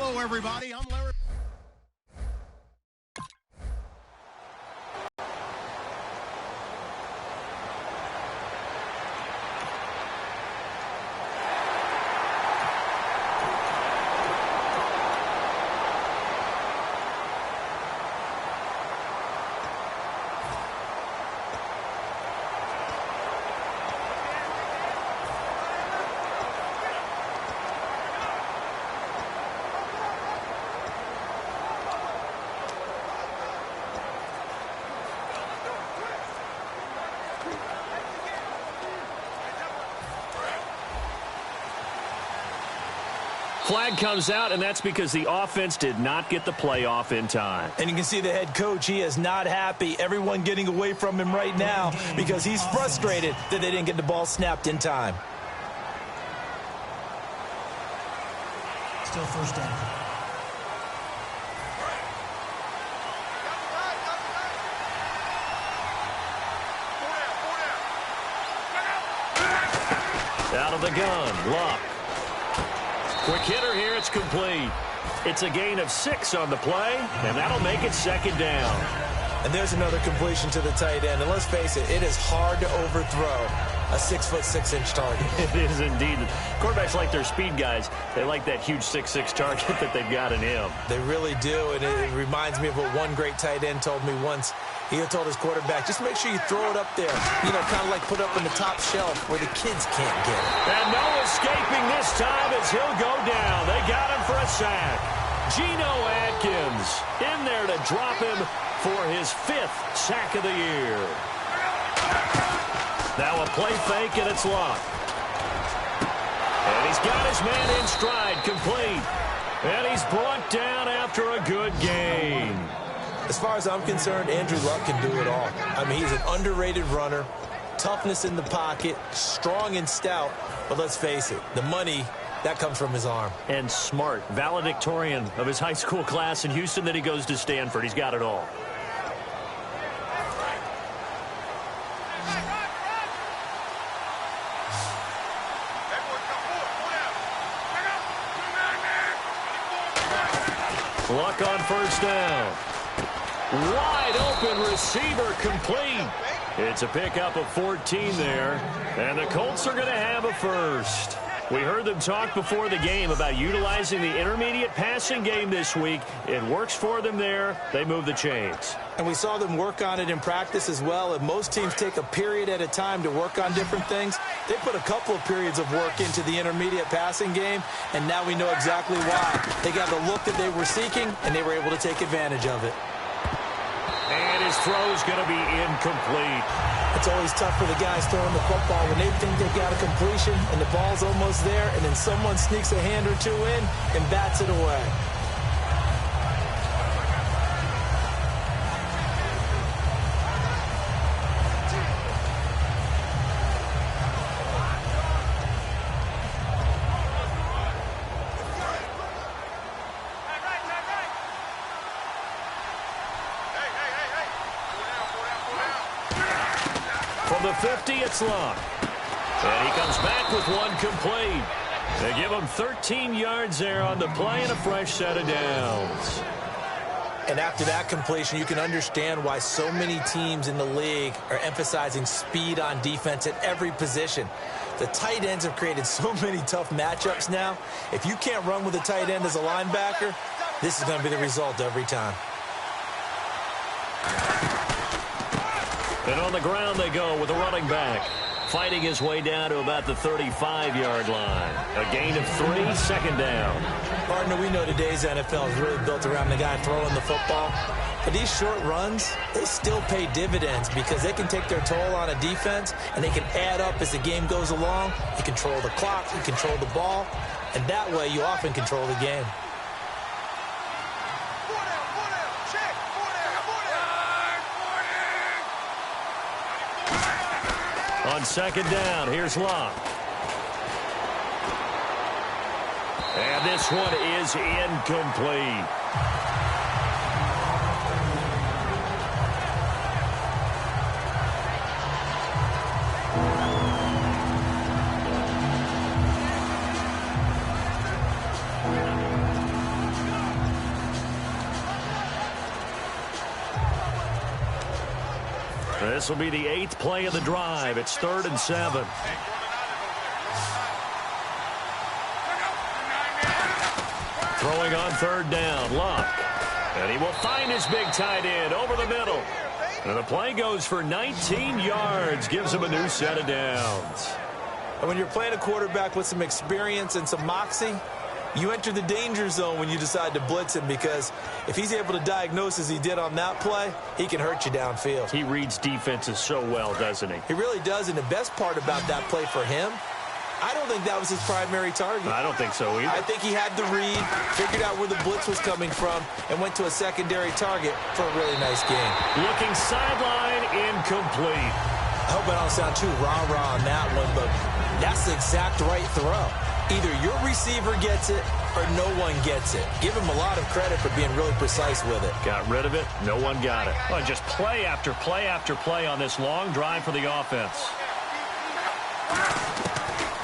Hello, everybody. I'm Larry. Flag comes out, and that's because the offense did not get the play off in time. And you can see the head coach, he is not happy. Everyone getting away from him right now because he's frustrated that they didn't get the ball snapped in time. Still first down. Out of the gun, Luck. Quick hitter here, it's complete. It's a gain of 6 on the play, and that'll make it second down. And there's another completion to the tight end. And let's face it, it is hard to overthrow a 6'6" target. It is indeed. Quarterbacks like their speed guys. They like that huge 6'6" target that they've got in him. They really do, and it reminds me of what one great tight end told me once. He had told his quarterback, just make sure you throw it up there. You know, kind of like put up in the top shelf where the kids can't get it. And no escaping this time as he'll go down. They got him for a sack. Geno Atkins in there to drop him for his 5th sack of the year. Now a play fake, and it's Luck. And he's got his man in stride, complete. And he's brought down after a good gain. As far as I'm concerned, Andrew Luck can do it all. I mean, he's an underrated runner, toughness in the pocket, strong and stout. But let's face it, the money, that comes from his arm. And smart, valedictorian of his high school class in Houston. Then he goes to Stanford. He's got it all. Luck on first down. Wide open receiver, complete. It's a pickup of 14 there, and the Colts are going to have a first. We heard them talk before the game about utilizing the intermediate passing game this week. It works for them there. They move the chains. And we saw them work on it in practice as well. And most teams take a period at a time to work on different things. They put a couple of periods of work into the intermediate passing game, and now we know exactly why. They got the look that they were seeking, and they were able to take advantage of it. And his throw is going to be incomplete. It's always tough for the guys throwing the football when they think they got a completion and the ball's almost there, and then someone sneaks a hand or two in and bats it away. From the 50, it's Luck. And he comes back with one complete. They give him 13 yards there on the play and a fresh set of downs. And after that completion, you can understand why so many teams in the league are emphasizing speed on defense at every position. The tight ends have created so many tough matchups now. If you can't run with a tight end as a linebacker, this is going to be the result every time. And on the ground they go with a running back, fighting his way down to about the 35-yard line. A gain of 3, second down. Partner, we know today's NFL is really built around the guy throwing the football. But these short runs, they still pay dividends because they can take their toll on a defense, and they can add up as the game goes along. You control the clock, you control the ball, and that way you often control the game. On second down, here's Luck. And this one is incomplete. This will be the 8th play of the drive. It's 3rd and 7. Throwing on 3rd down, Luck. And he will find his big tight end over the middle. And the play goes for 19 yards, gives him a new set of downs. And when you're playing a quarterback with some experience and some moxie, you enter the danger zone when you decide to blitz him, because if he's able to diagnose as he did on that play, he can hurt you downfield. He reads defenses so well, doesn't he? He really does, and the best part about that play for him, I don't think that was his primary target. I don't think so either. I think he had the read, figured out where the blitz was coming from, and went to a secondary target for a really nice game. Looking sideline, incomplete. I hope I don't sound too rah-rah on that one, but that's the exact right throw. Either your receiver gets it or no one gets it. Give him a lot of credit for being really precise with it. Got rid of it. No one got it. Well, just play after play after play on this long drive for the offense.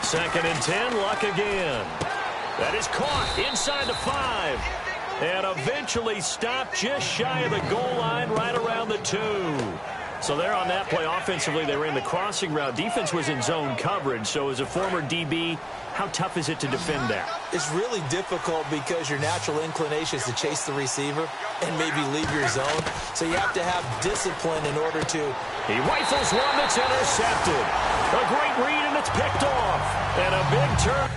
2nd and 10, Luck again. That is caught inside the 5. And eventually stopped just shy of the goal line right around the 2. So there on that play, offensively, they ran the crossing route. Defense was in zone coverage. So as a former DB, how tough is it to defend that? It's really difficult because your natural inclination is to chase the receiver and maybe leave your zone. So you have to have discipline in order to... He rifles one that's intercepted. A great read, and it's picked off. And a big turn.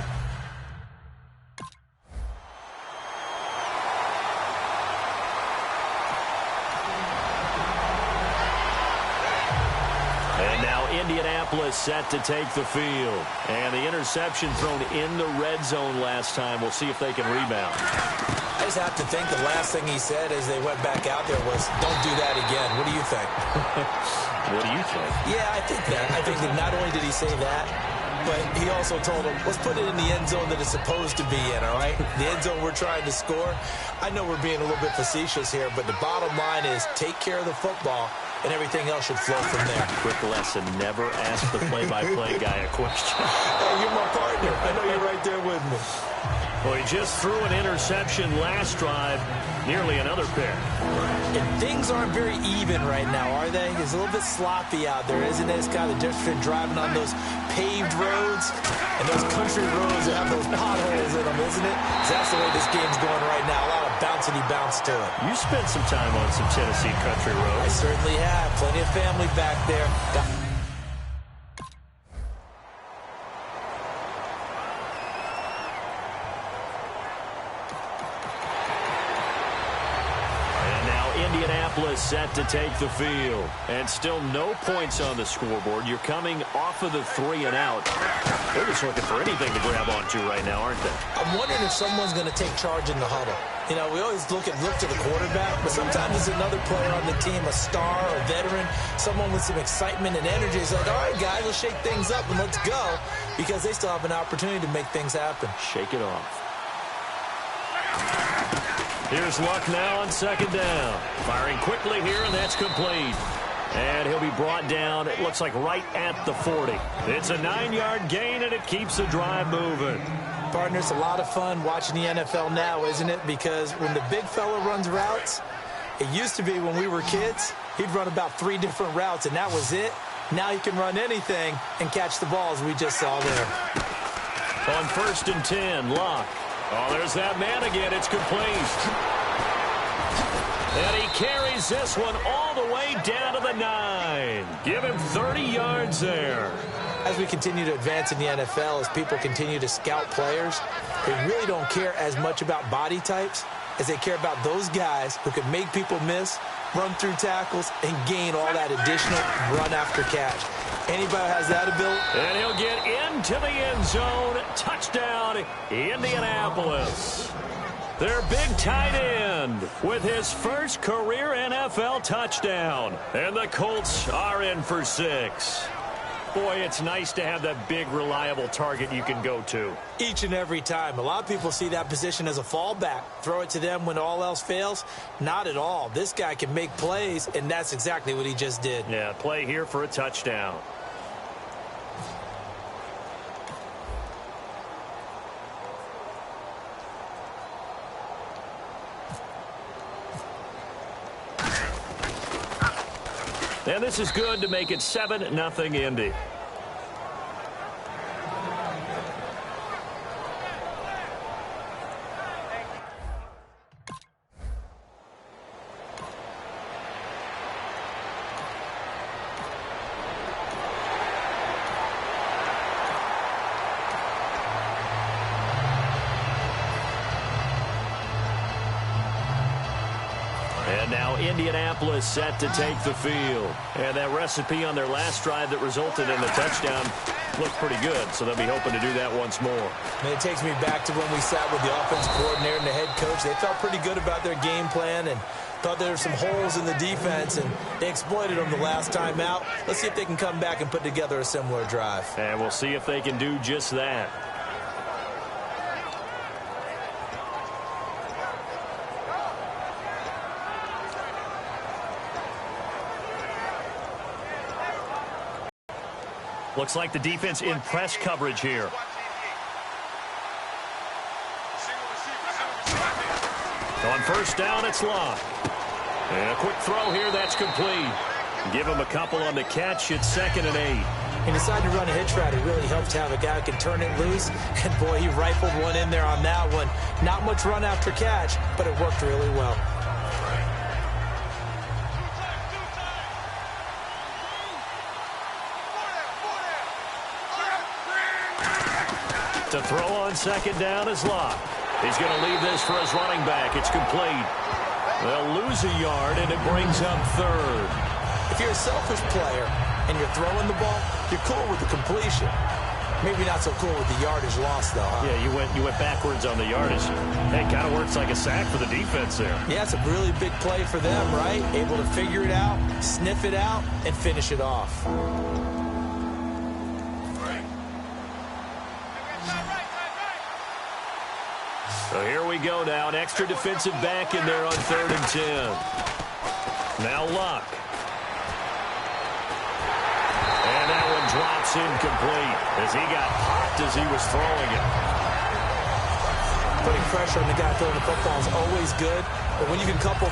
And now Indianapolis set to take the field. And the interception thrown in the red zone last time. We'll see if they can rebound. I just have to think the last thing he said as they went back out there was, don't do that again. What do you think? What do you think? Yeah, I think that. I think that not only did he say that, but he also told him, let's put it in the end zone that it's supposed to be in, all right? The end zone we're trying to score. I know we're being a little bit facetious here, but the bottom line is take care of the football, and everything else should flow from there. Quick lesson, never ask the play-by-play guy a question. Hey, you're my partner. I know you're right there with me. Well, he just threw an interception last drive, nearly another pick. And things aren't very even right now, are they? It's a little bit sloppy out there, isn't it? It's kind of the difference between driving on those paved roads and those country roads that have those potholes in them, isn't it? So that's the way this game's going right now. A lot of bounce to it. You spent some time on some Tennessee country roads. I certainly have. Plenty of family back there. Indianapolis set to take the field. And still no points on the scoreboard. You're coming off of the 3 and out. They're just looking for anything to grab onto right now, aren't they? I'm wondering if someone's going to take charge in the huddle. You know, we always look to the quarterback, but sometimes it's another player on the team, a star, a veteran, someone with some excitement and energy. It's like, all right, guys, let's shake things up and let's go, because they still have an opportunity to make things happen. Shake it off. Here's Luck now on 2nd down. Firing quickly here, and that's complete. And he'll be brought down, it looks like right at the 40. It's a 9-yard gain, and it keeps the drive moving. Partner, it's a lot of fun watching the NFL now, isn't it? Because when the big fella runs routes, it used to be when we were kids, he'd run about 3 different routes, and that was it. Now he can run anything and catch the ball, as we just saw there. On 1st and 10, Luck. Oh, there's that man again. It's complete. And he carries this one all the way down to the 9. Give him 30 yards there. As we continue to advance in the NFL, as people continue to scout players, they really don't care as much about body types as they care about those guys who can make people miss, run through tackles, and gain all that additional run after catch. Anybody has that ability? And he'll get into the end zone. Touchdown, Indianapolis. Their big tight end with his first career NFL touchdown. And the Colts are in for 6. Boy, it's nice to have that big, reliable target you can go to. Each and every time. A lot of people see that position as a fallback. Throw it to them when all else fails. Not at all. This guy can make plays, and that's exactly what he just did. Yeah, play here for a touchdown. And this is good to make it 7-0 Indy. And now Indianapolis set to take the field. And that recipe on their last drive that resulted in a touchdown looked pretty good, so they'll be hoping to do that once more. And it takes me back to when we sat with the offensive coordinator and the head coach. They felt pretty good about their game plan and thought there were some holes in the defense, and they exploited them the last time out. Let's see if they can come back and put together a similar drive. And we'll see if they can do just that. Looks like the defense in press coverage here. On first down, it's Locke. And a quick throw here, that's complete. Give him a couple on the catch. It's 2nd and 8. He decided to run a hitch route. It really helps to have a guy who can turn it loose. And, boy, he rifled one in there on that one. Not much run after catch, but it worked really well. To throw on 2nd down is Locke. He's going to leave this for his running back. It's complete. They'll lose a yard, and it brings up 3rd. If you're a selfish player and you're throwing the ball, you're cool with the completion. Maybe not so cool with the yardage loss, though, huh? Yeah, you went backwards on the yardage. It kind of works like a sack for the defense there. Yeah, it's a really big play for them, right? Able to figure it out, sniff it out, and finish it off. So here we go now. An extra defensive back in there on 3rd and 10. Now Locke. And that one drops incomplete as he got popped as he was throwing it. Putting pressure on the guy throwing the football is always good, but when you can couple...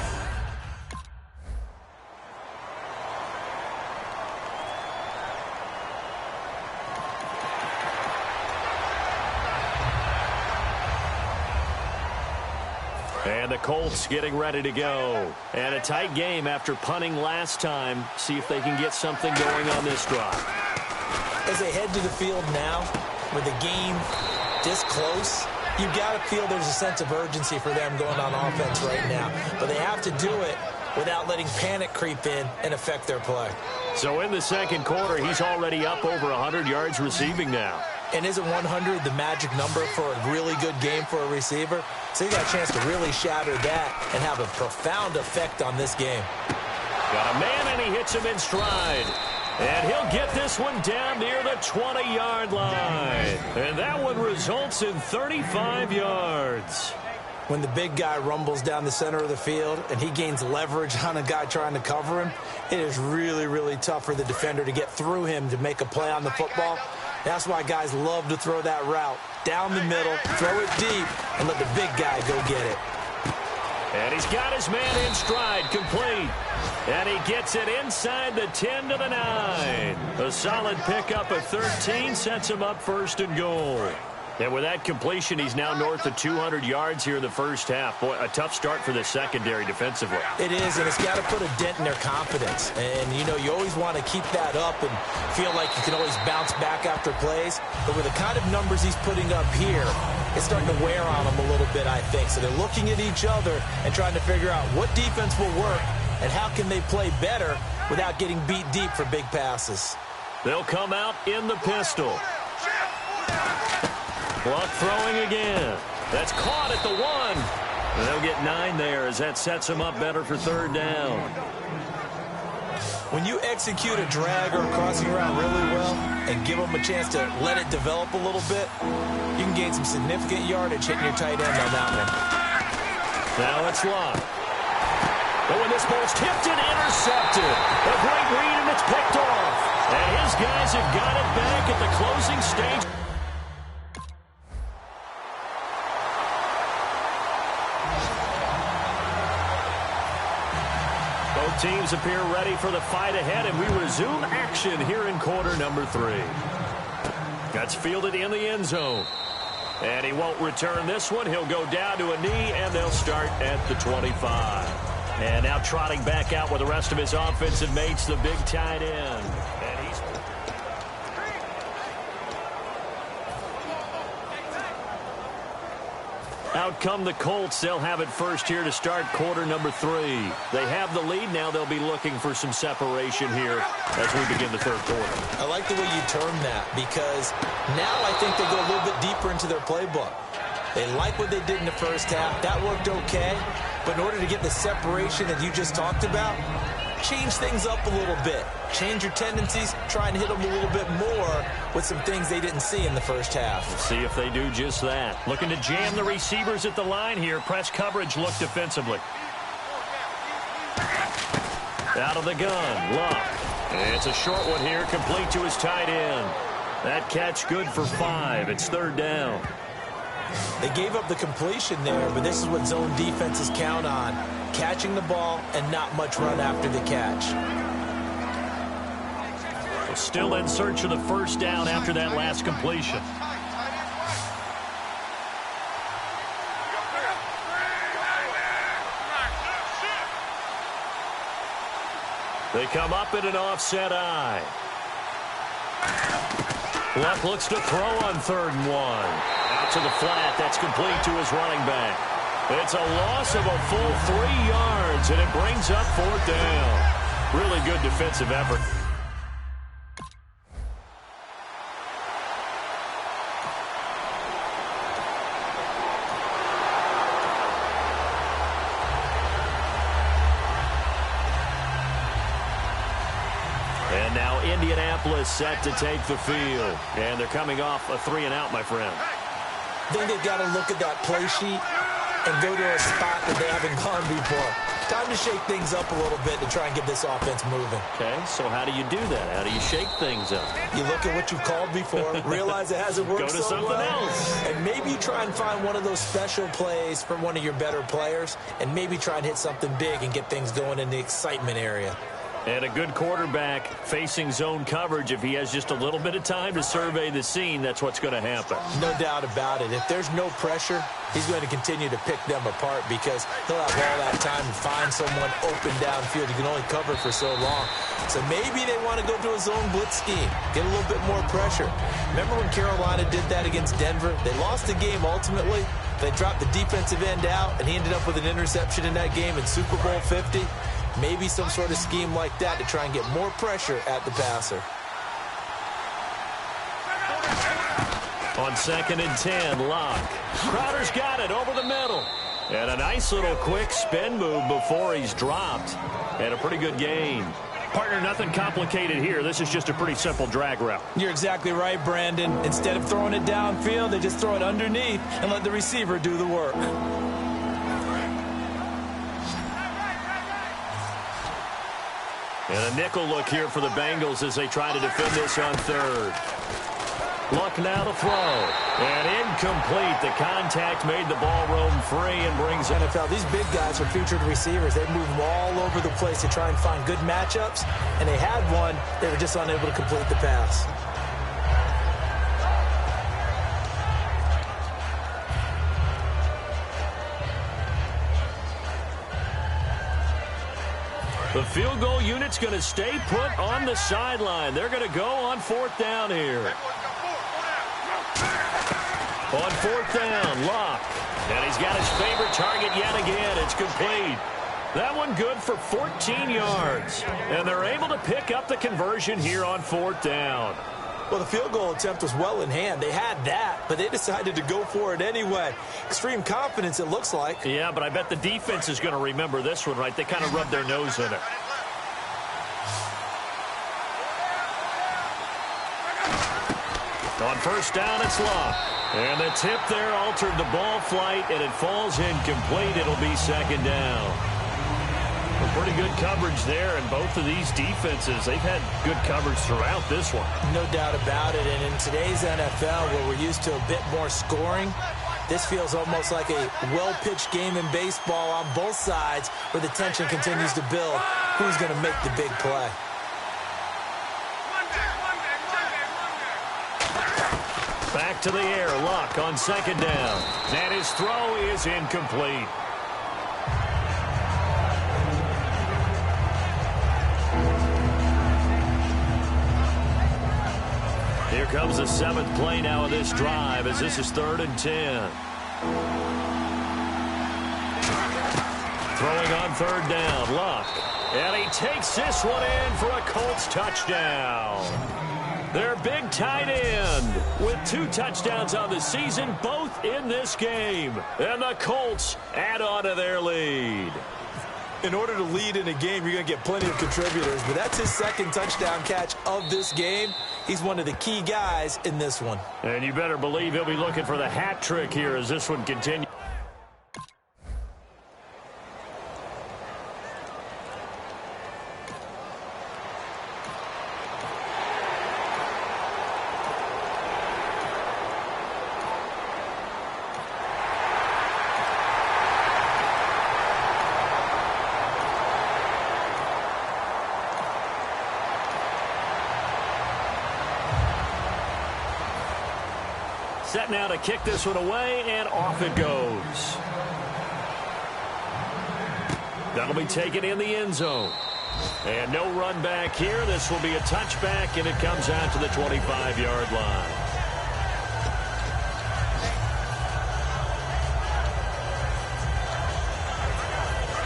And the Colts getting ready to go. And a tight game after punting last time. See if they can get something going on this drive. As they head to the field now, with the game this close, you've got to feel there's a sense of urgency for them going on offense right now. But they have to do it without letting panic creep in and affect their play. So in the second quarter, he's already up over 100 yards receiving now. And isn't 100 the magic number for a really good game for a receiver? So you got a chance to really shatter that and have a profound effect on this game. Got a man, and he hits him in stride. And he'll get this one down near the 20-yard line. And that one results in 35 yards. When the big guy rumbles down the center of the field and he gains leverage on a guy trying to cover him, it is really, really tough for the defender to get through him to make a play on the football. That's why guys love to throw that route down the middle, throw it deep, and let the big guy go get it. And he's got his man in stride, complete. And he gets it inside the 10 to the 9. A solid pickup of 13 sets him up 1st and goal. And with that completion, he's now north of 200 yards here in the first half. Boy, a tough start for the secondary defensively. It is, and it's got to put a dent in their confidence. And, you know, you always want to keep that up and feel like you can always bounce back after plays. But with the kind of numbers he's putting up here, it's starting to wear on them a little bit, I think. So they're looking at each other and trying to figure out what defense will work and how can they play better without getting beat deep for big passes. They'll come out in the pistol. Clock throwing again. That's caught at the 1. And they'll get 9 there as that sets them up better for 3rd down. When you execute a drag or a crossing route really well and give them a chance to let it develop a little bit, you can gain some significant yardage hitting your tight end on that one. Now it's Locke. But when this ball's tipped and intercepted, a great read and it's picked off. And his guys have got it back at the closing stage. Both teams appear ready for the fight ahead, and we resume action here in quarter number 3. That's fielded in the end zone. And he won't return this one. He'll go down to a knee, and they'll start at the 25. And now trotting back out with the rest of his offensive mates, the big tight end. And he's... Out come the Colts. They'll have it first here to start quarter number 3. They have the lead. Now they'll be looking for some separation here as we begin the third quarter. I like the way you term that, because now I think they go a little bit deeper into their playbook. They like what they did in the first half. That worked okay. But in order to get the separation that you just talked about, change things up a little bit. Change your tendencies. Try and hit them a little bit more with some things they didn't see in the first half. We'll see if they do just that. Looking to jam the receivers at the line here. Press coverage look defensively. Out of the gun. Luck. It's a short one here, complete to his tight end. That catch good for 5. It's third down. They gave up the completion there, but this is what zone defenses count on. Catching the ball and not much run after the catch. Still in search of the first down after that last completion. They come up in an offset eye. Luck looks to throw on 3rd and 1. Out to the flat. That's complete to his running back. It's a loss of a full 3 yards, and it brings up 4th down. Really good defensive effort. And now Indianapolis set to take the field. And they're coming off a 3-and-out, my friend. I think they've got to look at that play sheet and go to a spot that they haven't gone before. Time to shake things up a little bit to try and get this offense moving. Okay, so how do you do that? How do you shake things up? You look at what you've called before, realize it hasn't worked so well. Go to something else. And maybe you try and find one of those special plays from one of your better players, and maybe try and hit something big and get things going in the excitement area. And a good quarterback facing zone coverage. If he has just a little bit of time to survey the scene, that's what's going to happen. No doubt about it. If there's no pressure, he's going to continue to pick them apart because he'll have all that time to find someone open downfield. He can only cover for so long. So maybe they want to go to a zone blitz scheme, get a little bit more pressure. Remember when Carolina did that against Denver? They lost the game ultimately. They dropped the defensive end out, and he ended up with an interception in that game in Super Bowl 50. Maybe some sort of scheme like that to try and get more pressure at the passer. On 2nd and 10, Locke. Crowder's got it over the middle. And a nice little quick spin move before he's dropped. And a pretty good gain. Partner, nothing complicated here. This is just a pretty simple drag route. You're exactly right, Brandon. Instead of throwing it downfield, they just throw it underneath and let the receiver do the work. And a nickel look here for the Bengals as they try to defend this on 3rd. Luck now to throw. And incomplete. The contact made the ball roam free and brings NFL. These big guys are featured receivers. They move them all over the place to try and find good matchups. And they had one. They were just unable to complete the pass. The field goal unit's going to stay put on the sideline. They're going to go on 4th down here. On 4th down, Locke. And he's got his favorite target yet again. It's complete. That one good for 14 yards. And they're able to pick up the conversion here on 4th down. Well, the field goal attempt was well in hand. They had that, but they decided to go for it anyway. Extreme confidence, it looks like. Yeah, but I bet the defense is going to remember this one, right? They kind of rubbed their nose in it. On 1st down, it's Locke. And the tip there altered the ball flight, and it falls incomplete. It'll be 2nd down. Pretty good coverage there, and both of these defenses, they've had good coverage throughout this one. No doubt about it, and in today's NFL, where we're used to a bit more scoring, this feels almost like a well-pitched game in baseball on both sides, where the tension continues to build. who's going to make the big play. Back to the air, Luck on second down. And his throw is incomplete. Here comes the 7th play now of this drive as this is 3rd and 10. Throwing on 3rd down, Luck. And he takes this one in for a Colts touchdown. Their big tight end with 2 touchdowns on the season, both in this game. And the Colts add on to their lead. In order to lead in a game, you're going to get plenty of contributors, but that's his 2nd touchdown catch of this game. He's one of the key guys in this one. And you better believe he'll be looking for the hat trick here as this one continues. Set now to kick this one away, and off it goes. That'll be taken in the end zone. And no run back here. This will be a touchback, and it comes out to the 25-yard line.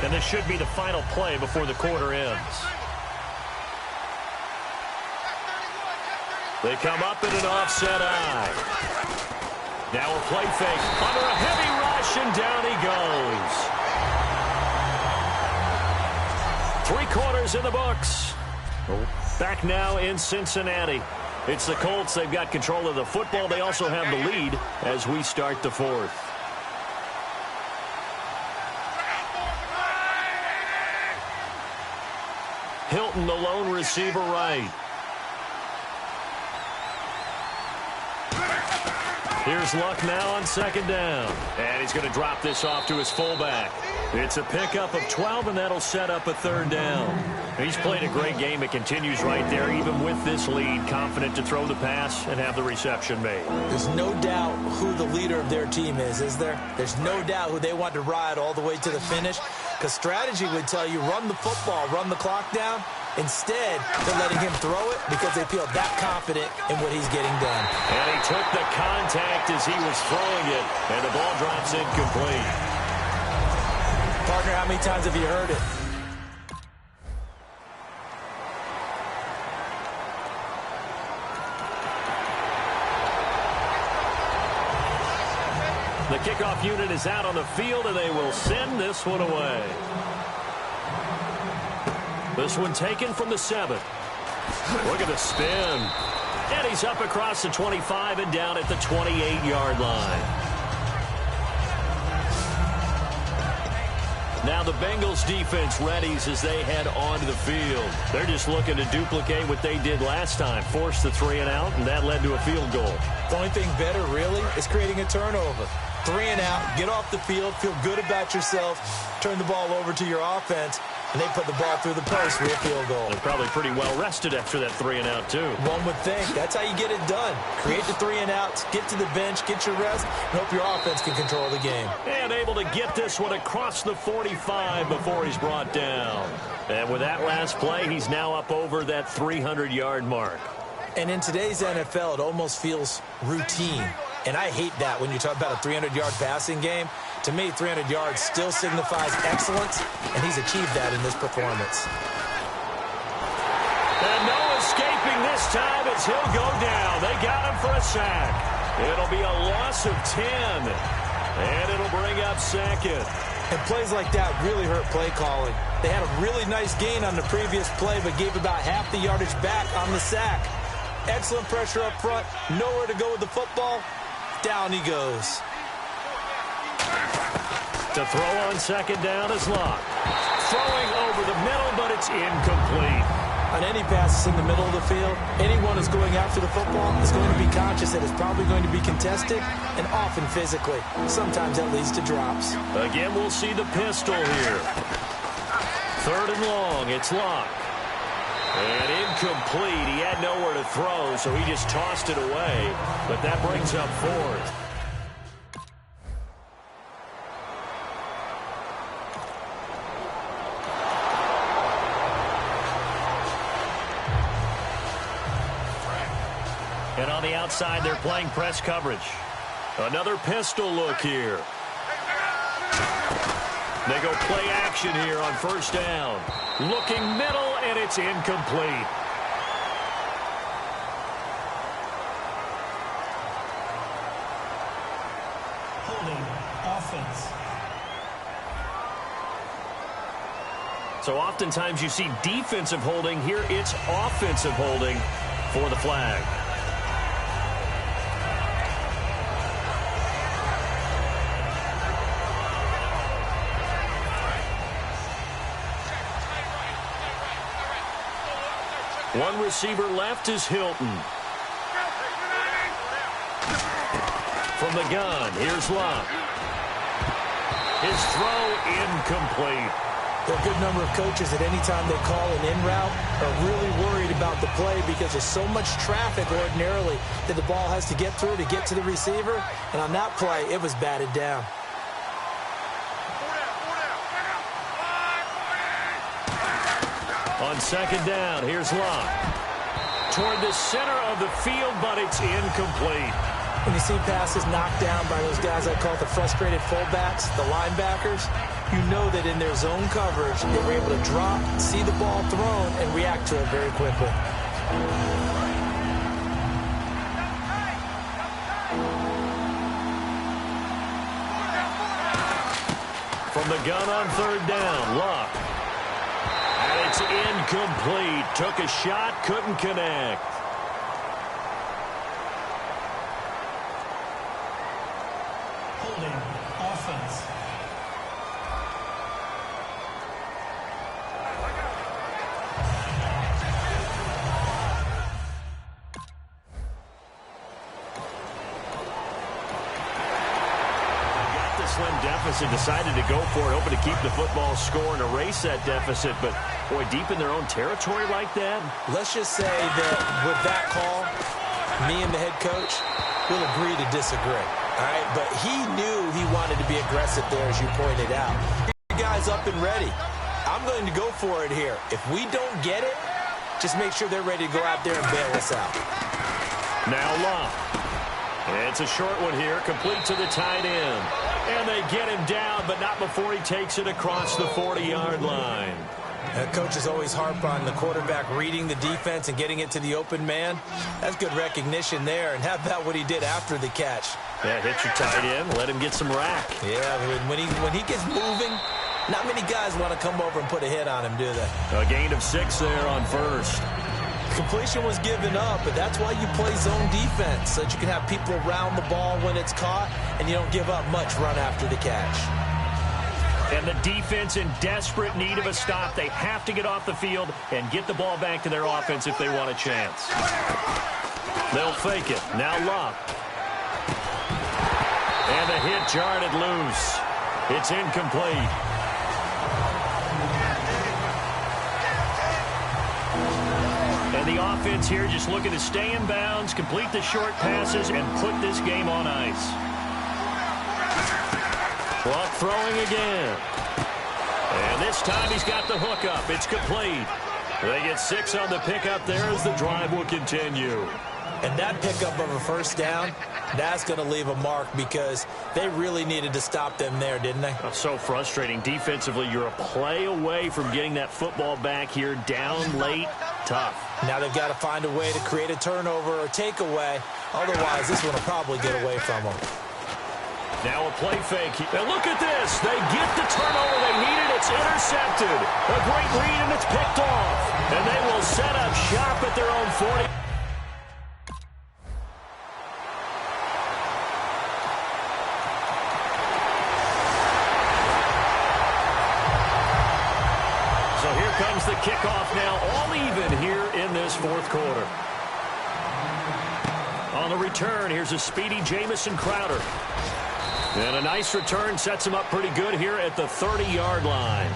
And this should be the final play before the quarter ends. They come up in an offset eye. Now a play fake under a heavy rush, and down he goes. 3 quarters in the books. Back now in Cincinnati. It's the Colts. They've got control of the football. They also have the lead as we start the 4th. Hilton, the lone receiver, right. Here's Luck now on 2nd down. And he's going to drop this off to his fullback. It's a pickup of 12, and that'll set up a 3rd down. He's played a great game. It continues right there, even with this lead. Confident to throw the pass and have the reception made. There's no doubt who the leader of their team is there? There's no doubt who they want to ride all the way to the finish. Because strategy would tell you, run the football, run the clock down. Instead, they're letting him throw it because they feel that confident in what he's getting done. And he took the contact as he was throwing it, and the ball drops incomplete. Partner, how many times have you heard it? The kickoff unit is out on the field, and they will send this one away. This one taken from the 7. Look at the spin. And he's up across the 25 and down at the 28-yard line. Now the Bengals defense readies as they head onto the field. They're just looking to duplicate what they did last time. Force the 3 and out, and that led to a field goal. The only thing better, really, is creating a turnover. 3 and out, get off the field, feel good about yourself, turn the ball over to your offense, and they put the ball through the post for a field goal. They're probably pretty well rested after that 3 and out, too. One would think. That's how you get it done. Create the 3 and outs, get to the bench, get your rest, and hope your offense can control the game. And able to get this one across the 45 before he's brought down. And with that last play, he's now up over that 300-yard mark. And in today's NFL, it almost feels routine. And I hate that when you talk about a 300-yard passing game. To me, 300 yards still signifies excellence, and he's achieved that in this performance. And no escaping this time as he'll go down. They got him for a sack. It'll be a loss of 10, and it'll bring up 2nd. And plays like that really hurt play calling. They had a really nice gain on the previous play, but gave about half the yardage back on the sack. Excellent pressure up front, nowhere to go with the football. Down he goes. To throw on 2nd down is Luck. Throwing over the middle, but it's incomplete. On any passes in the middle of the field, anyone who's going after the football is going to be conscious that it's probably going to be contested and often physically. Sometimes that leads to drops. Again, we'll see the pistol here. Third and long. It's Locke. And incomplete. He had nowhere to throw, so he just tossed it away. But that brings up fourth. And on the outside, they're playing press coverage. Another pistol look here. They go play action here on first down. Looking middle, and it's incomplete. Holding offense. So oftentimes you see defensive holding. Here it's offensive holding for the flag. One receiver left is Hilton. From the gun, here's Locke. His throw incomplete. There are a good number of coaches at any time they call an in route are really worried about the play because there's so much traffic ordinarily that the ball has to get through to get to the receiver. And on that play, it was batted down. On second down, here's Locke. Toward the center of the field, but it's incomplete. When you see passes knocked down by those guys I call the frustrated fullbacks, the linebackers, you know that in their zone coverage, they were able to drop, see the ball thrown, and react to it very quickly. From the gun on third down, Locke. And it's incomplete. Took a shot, couldn't connect. Holding offense. Slim deficit, decided to go for it, hoping to keep the football score and erase that deficit, but boy, deep in their own territory like that. Let's just say that with that call, me and the head coach will agree to disagree. All right, but he knew he wanted to be aggressive there, as you pointed out. You guys up and ready. I'm going to go for it here. If we don't get it, just make sure they're ready to go out there and bail us out. Now Locke. It's a short one here, complete to the tight end. And they get him down, but not before he takes it across the 40-yard line. Coach is always harp on the quarterback reading the defense and getting it to the open man. That's good recognition there. And how about what he did after the catch? Yeah, hit your tight end, let him get some rack. Yeah, when he gets moving, not many guys want to come over and put a hit on him, do they? A gain of 6 there on first. Completion was given up, but that's why you play zone defense, so that you can have people around the ball when it's caught, and you don't give up much run after the catch. And the defense in desperate need of a stop. They have to get off the field and get the ball back to their offense if they want a chance. They'll fake it. Now Locke. And the hit jarred it loose. It's incomplete. And the offense here just looking to stay in bounds, complete the short passes, and put this game on ice. Clock throwing again. And this time he's got the hookup. It's complete. They get 6 on the pickup there as the drive will continue. And that pickup of a first down, that's going to leave a mark because they really needed to stop them there, didn't they? Oh, so frustrating. Defensively, you're a play away from getting that football back here down late. Tough. Now they've got to find a way to create a turnover or takeaway. Otherwise, this one will probably get away from them. Now a play fake. And look at this. They get the turnover they needed. It's intercepted. A great read, and it's picked off. And they will set up shop at their own 40. So here comes the kickoff now, all even here in this fourth quarter. On the return, here's a speedy Jamison Crowder. And a nice return sets him up pretty good here at the 30-yard line.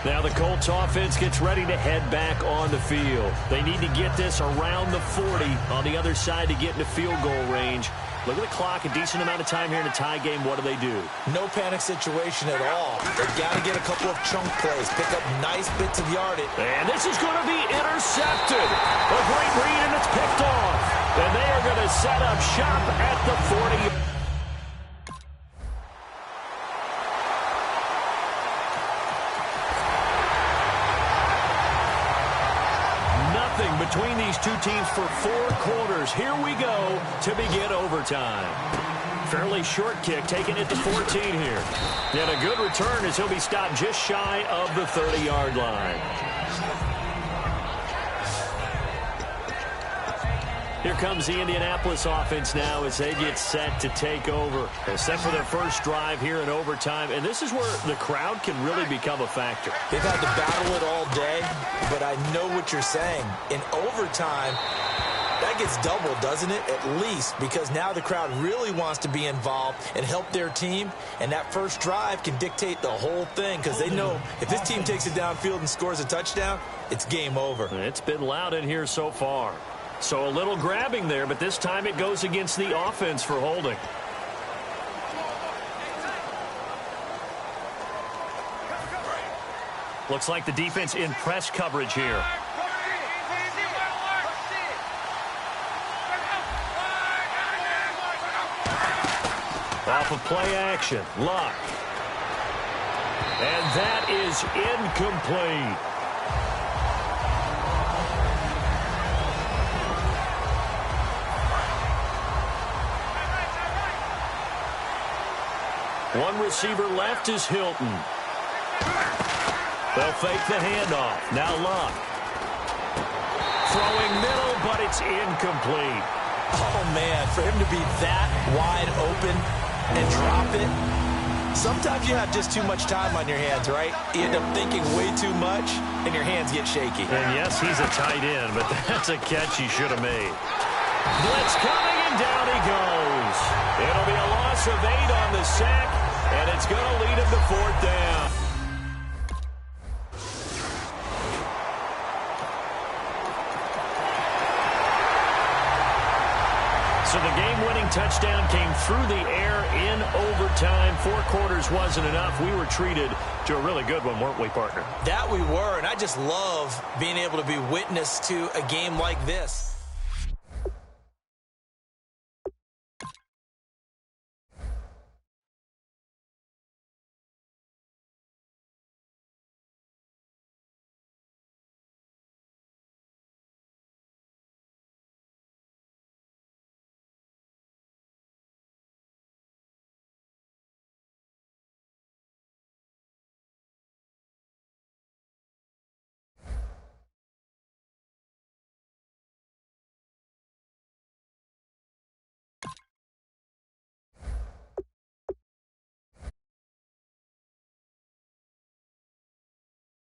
Now the Colts offense gets ready to head back on the field. They need to get this around the 40 on the other side to get into field goal range. Look at the clock, a decent amount of time here in a tie game. What do? No panic situation at all. They've got to get a couple of chunk plays, pick up nice bits of yardage. And this is going to be intercepted. A great read, and it's picked off. And they are going to set up shop at the 40. Between these two teams for 4 quarters. Here we go to begin overtime. Fairly short kick, taking it to 14 here. And a good return as he'll be stopped just shy of the 30-yard line. Here comes the Indianapolis offense now as they get set to take over. They're set for their first drive here in overtime, and this is where the crowd can really become a factor. They've had to battle it all day, but I know what you're saying. In overtime, that gets doubled, doesn't it? At least, because now the crowd really wants to be involved and help their team, and that first drive can dictate the whole thing because they know if this team takes it downfield and scores a touchdown, it's game over. It's been loud in here so far. So a little grabbing there, but this time it goes against the offense for holding. Looks like the defense in press coverage here. Off of play action, Luck. And that is incomplete. One receiver left is Hilton. They'll fake the handoff. Now Luck. Throwing middle, but it's incomplete. Oh, man, for him to be that wide open and drop it. Sometimes you have just too much time on your hands, right? You end up thinking way too much, and your hands get shaky. And yes, he's a tight end, but that's a catch he should have made. Blitz coming, and down he goes. It'll be a loss of 8 on the sack, and it's going to lead him to 4th down. So the game-winning touchdown came through the air in overtime. 4 quarters wasn't enough. We were treated to a really good one, weren't we, partner? That we were, and I just love being able to be witness to a game like this.